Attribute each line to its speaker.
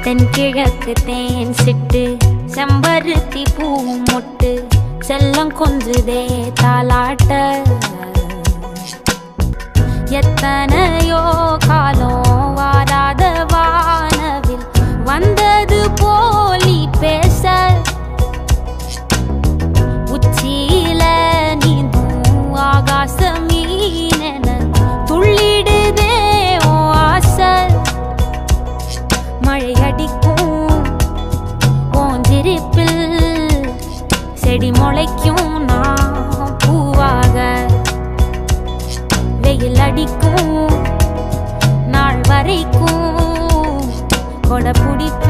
Speaker 1: தென்கிழக்கு தேன் சிட்டு செம்பருத்தி பூ முட்டு செல்லம் கொஞ்சுதே தாலாட்ட எத்தனையோ காலம் வாராத வானவில் வந்தது போலி பேச உச்சியில நீந்தும் ஆகாச மீனென துள்ளிடுதே ஓ ஆசை மழை அடிக்கும் ஓஞ்சிருப்பில் செடி முளைக்கும் நான் பூவாக வெயில் அடிக்கும் நாள் வரைக்கும் கொடை பிடிக்கும்